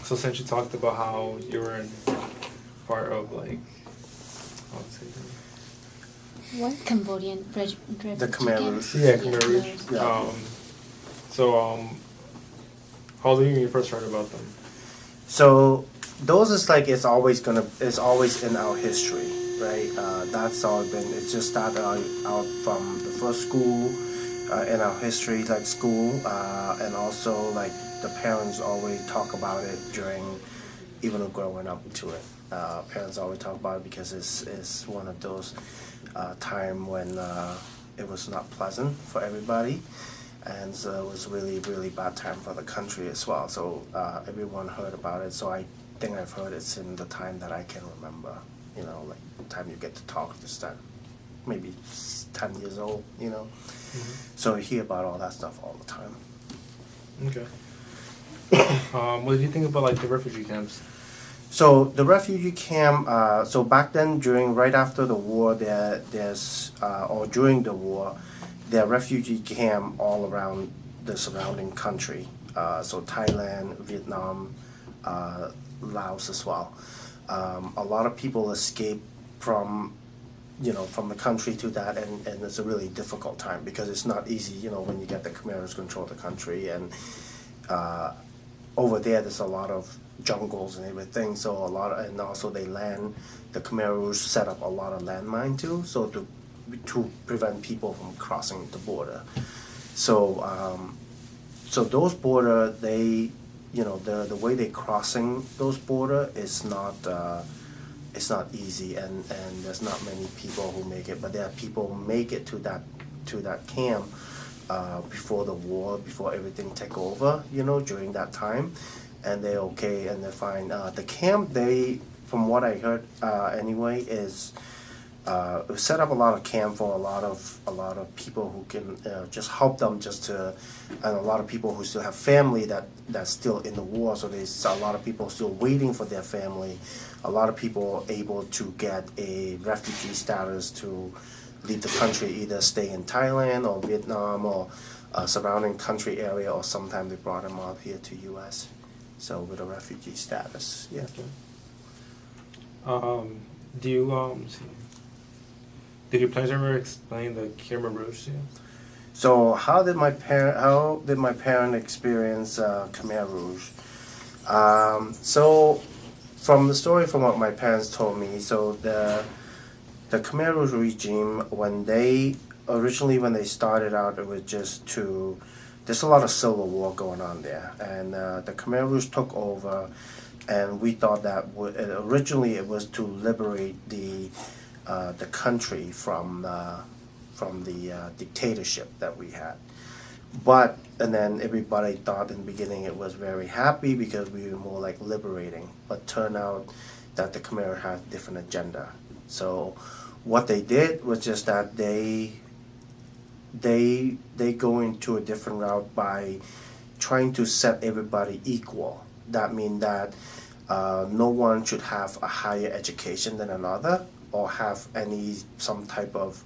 So since you talked about how you were in part of like, how to say What Cambodian refugee The Khmer camp? Rouge. Yeah, Khmer Rouge. Rouge. Yeah. So how old were you when you first heard about them? So those is like it's always in our history, right? That's all been. It's just started out from the first school in our history, like school, and also like the parents always talk about it during even growing up to it. Parents always talk about it because it's one of those time when it was not pleasant for everybody, and so it was really bad time for the country as well. So everyone heard about it. So I think I've heard it in the time that I can remember. You know, like the time you get to talk this time, maybe 10 years old. You know, so you hear about all that stuff all the time. Okay. What did you think about like the refugee camps? So the refugee camp. So back then, right after the war, or during the war, there are refugee camp all around the surrounding country. So Thailand, Vietnam, Laos as well. A lot of people escape from from the country to that, and it's a really difficult time because it's not easy, when you get the Khmer's control the country, and over there's a lot of jungles and everything, so and also the Khmer Rouge set up a lot of landmine too, so to prevent people from crossing the border. So those border, the way they crossing those border is not it's not easy, and there's not many people who make it, but there are people who make it to that camp before the war, before everything take over, during that time, and they're okay and they're fine. The camp, from what I heard anyway, is set up a lot of camp for a lot of people who can just help them and a lot of people who still have family that's still in the war, so there's a lot of people still waiting for their family. A lot of people are able to get a refugee status to leave the country, either stay in Thailand or Vietnam or surrounding country area, or sometimes they brought them out here to U.S. So with a refugee status, yeah. Do you did your parents ever explain the Khmer Rouge to you? So how did my parent experience Khmer Rouge? So from the story from what my parents told me, so the Khmer Rouge regime, when they started out, it was just there's a lot of civil war going on there, and the Khmer Rouge took over, and we thought that originally it was to liberate the country from the dictatorship that we had. And then everybody thought in the beginning it was very happy because we were more like liberating, but turned out that the Khmer had a different agenda. So what they did was just that they go into a different route by trying to set everybody equal. That means that no one should have a higher education than another, or have some type of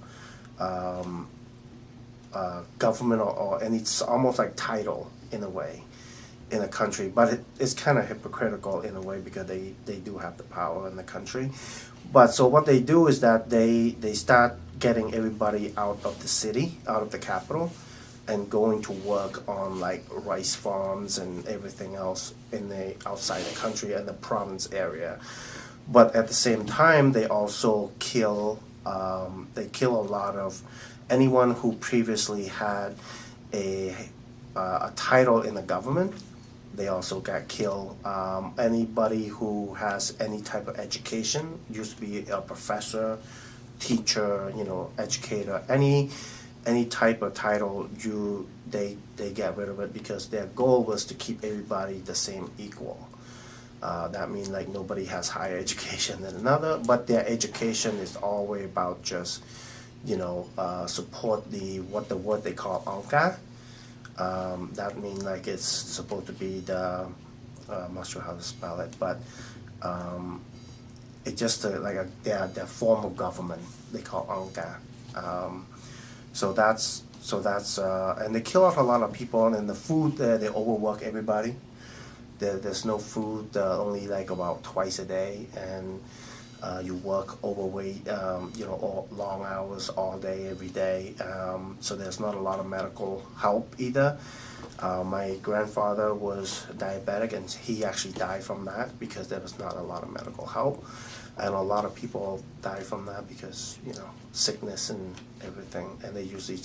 government or any almost like title in a way in a country. But it's kind of hypocritical in a way because they do have the power in the country. But so what they do is that they start getting everybody out of the city, out of the capital, and going to work on like rice farms and everything else outside the country and the province area. But at the same time, they also kill a lot of anyone who previously had a title in the government. They also got killed. Anybody who has any type of education, used to be a professor, teacher, educator, any type of title, they get rid of it because their goal was to keep everybody the same equal. That means like nobody has higher education than another, but their education is always about just, support what the word they call angka. That means like it's supposed to be I'm not sure how to spell it, but it's just their form of government they call angka. So that's and they kill off a lot of people, and the food there they overwork everybody. there's no food, only like about twice a day, and you work overweight, all long hours all day, every day. So there's not a lot of medical help either. My grandfather was diabetic, and he actually died from that because there was not a lot of medical help. And a lot of people die from that because, sickness and everything. And they usually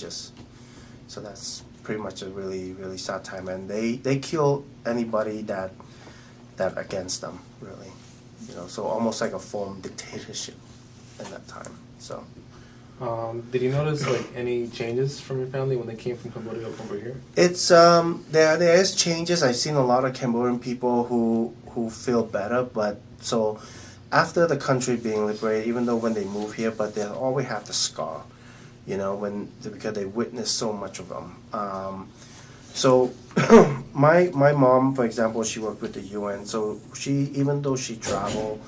so that's pretty much a really, really sad time. And they kill anybody that against them, really. So almost like a form of dictatorship in that time. So. Did you notice like any changes from your family when they came from Cambodia over here? It's there is changes. I've seen a lot of Cambodian people who feel better, but so after the country being liberated, even though when they move here, but they always have the scar, because they witnessed so much of them. So my mom, for example, she worked with the UN. So even though she traveled,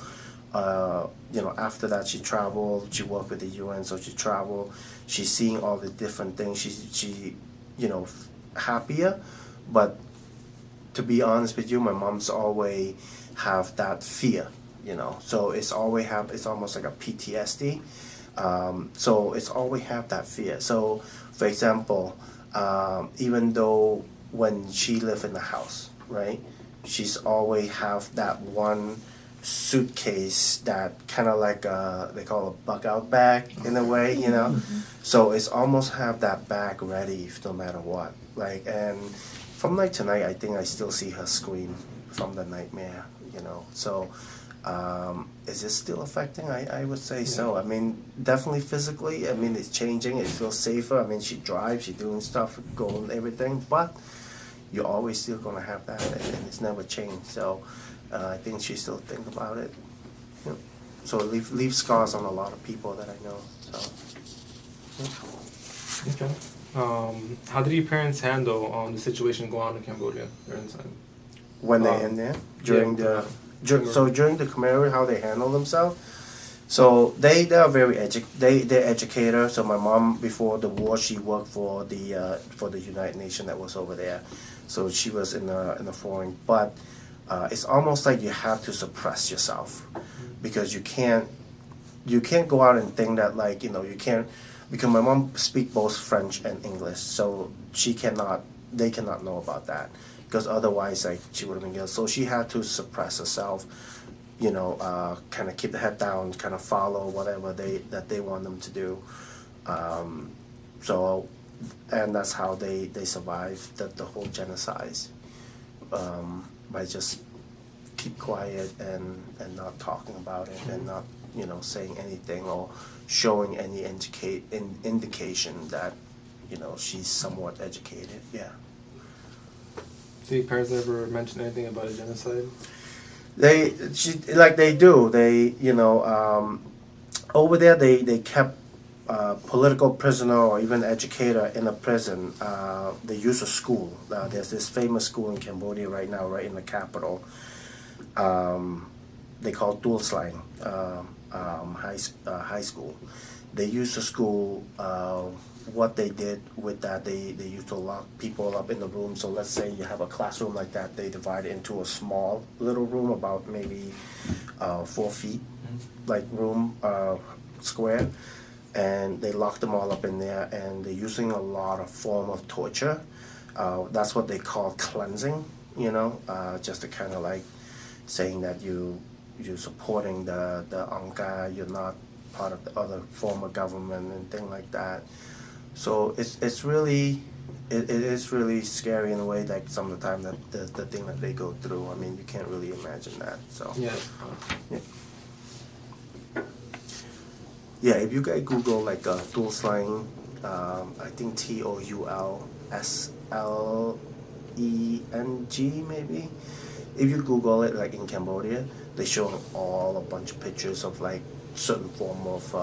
after that she traveled, she worked with the UN. So she traveled, she's seeing all the different things. She happier, but to be honest with you, my mom's always have that fear. So it's almost like a PTSD. So it's always have that fear. So for example, even though when she lived in the house, right, she's always have that one suitcase that kind of like they call a bug out bag in a way, So it's almost have that bag ready no matter what. And from night to night, I think I still see her scream from the nightmare, So is it still affecting? I would say so. I mean, definitely physically. I mean, it's changing. It feels safer. I mean, she drives, she's doing stuff, going everything, but you're always still gonna have that, and it's never changed. So I think she still think about it. So it leave scars on a lot of people that I know. So. Okay. How did your parents handle the situation going on in Cambodia during the time? When they're in there during the. During the Khmer Rouge, how they handle themselves, so they are very they're educator. So my mom, before the war, she worked for the United Nations that was over there, so she was in the foreign. But it's almost like you have to suppress yourself, because you can't go out and think that you can't, because my mom speak both French and English, so they cannot know about that. Because otherwise, she would have been killed. So she had to suppress herself, kind of keep the head down, kind of follow whatever they want them to do. And that's how they survived the whole genocide, by just keep quiet and not talking about it, and not saying anything or showing any indication that she's somewhat educated. Yeah. So your parents never mentioned anything about a genocide? They do. They over there they kept political prisoner or even educator in a prison. They use a school. There's this famous school in Cambodia right now, right in the capital. They call it Tuol Sleng high school. They use the school. What they did with that, they used to lock people up in the room. So let's say you have a classroom like that, they divide it into a small little room, about maybe 4 feet, room, square, and they lock them all up in there, and they're using a lot of form of torture. That's what they call cleansing, just to kind of saying that you're supporting the Angka, you're not part of the other form of government and thing like that. So it's really it is really scary in a way, some of the time that the thing that they go through. I mean, you can't really imagine that. So yeah. If you guys Google Tuol Sleng, I think TOULSLENG maybe. If you Google it in Cambodia, they show a bunch of pictures of certain form of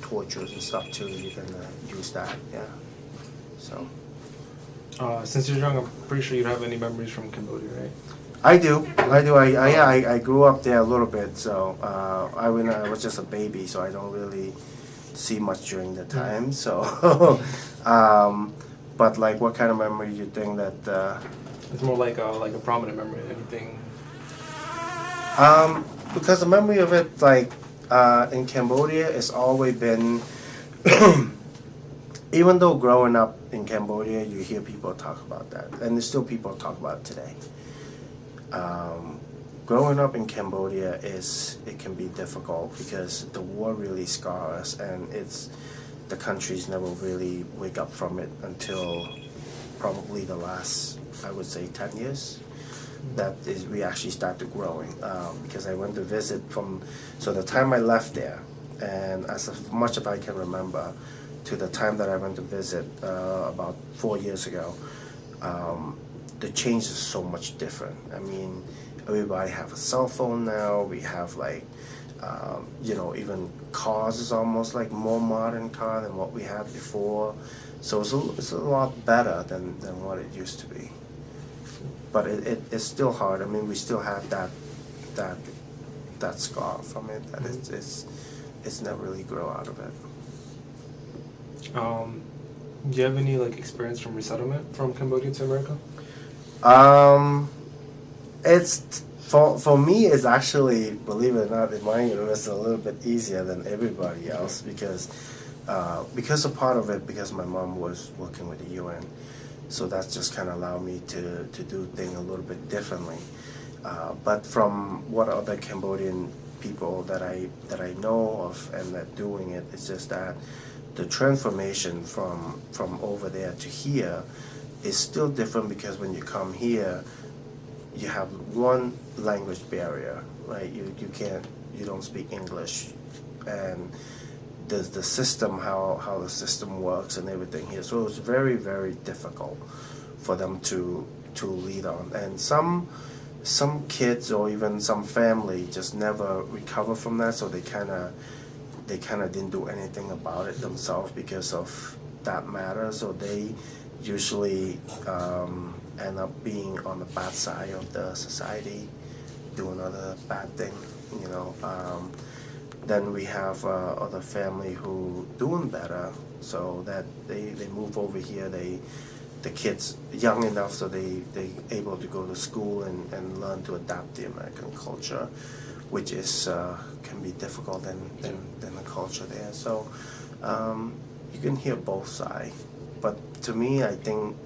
tortures and stuff too. You can use that, yeah. So. Since you're young, I'm pretty sure you don't have any memories from Cambodia, right? I do. I grew up there a little bit. So I was just a baby, so I don't really see much during the time. So, but what kind of memory you think that It's more like a prominent memory. Anything. Because the memory of it, like in Cambodia, it's always been. Even though growing up in Cambodia, you hear people talk about that, and there's still people talk about it today. Growing up in Cambodia it can be difficult because the war really scars us, and the country's never really wake up from it until probably the last, I would say, 10 years. That is, we actually started growing because I went to visit so the time I left there, and as much as I can remember, to the time that I went to visit about 4 years ago, the change is so much different. I mean, everybody have a cell phone now. We have like, even cars is almost like more modern car than what we had before. So it's a lot better than what it used to be. But it's still hard. I mean, we still have that scar from it. That it's never really grow out of it. Do you have any like experience from resettlement from Cambodia to America? It's for me. It's actually, believe it or not, in my university, a little bit easier than everybody else because a part of it because my mom was working with the UN, so that's just kind of allowed me to do things a little bit differently. But from what other Cambodian people that I know of and that doing it, it's just that the transformation from over there to here is still different because when you come here, you have one language barrier, right? You don't speak English, and the system, how the system works and everything here. So it's very, very difficult for them to lead on, and some kids or even some family just never recover from that, so they kind of didn't do anything about it themselves because of that matter. So they usually end up being on the bad side of the society, doing other bad thing, Then we have other family who doing better, so that they move over here. The kids young enough so they able to go to school and learn to adapt the American culture, which is can be difficult than the culture there. So you can hear both sides. But to me, I think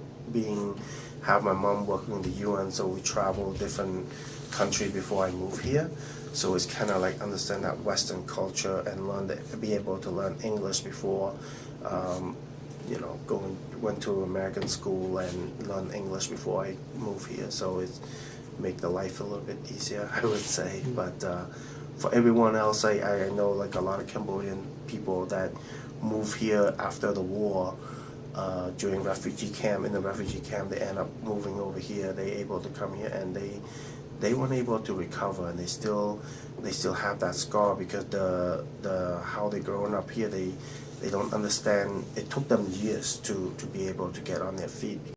have my mom working in the UN, so we travel different countries before I move here. So it's kind of like understand that Western culture and be able to learn English before, went to American school and learn English before I move here. So it's make the life a little bit easier, I would say. But for everyone else, I know like a lot of Cambodian people that move here after the war. During refugee camp, in the refugee camp, they end up moving over here. They able to come here and they weren't able to recover, and they still have that scar because the how they growing up here, they don't understand. It took them years to be able to get on their feet.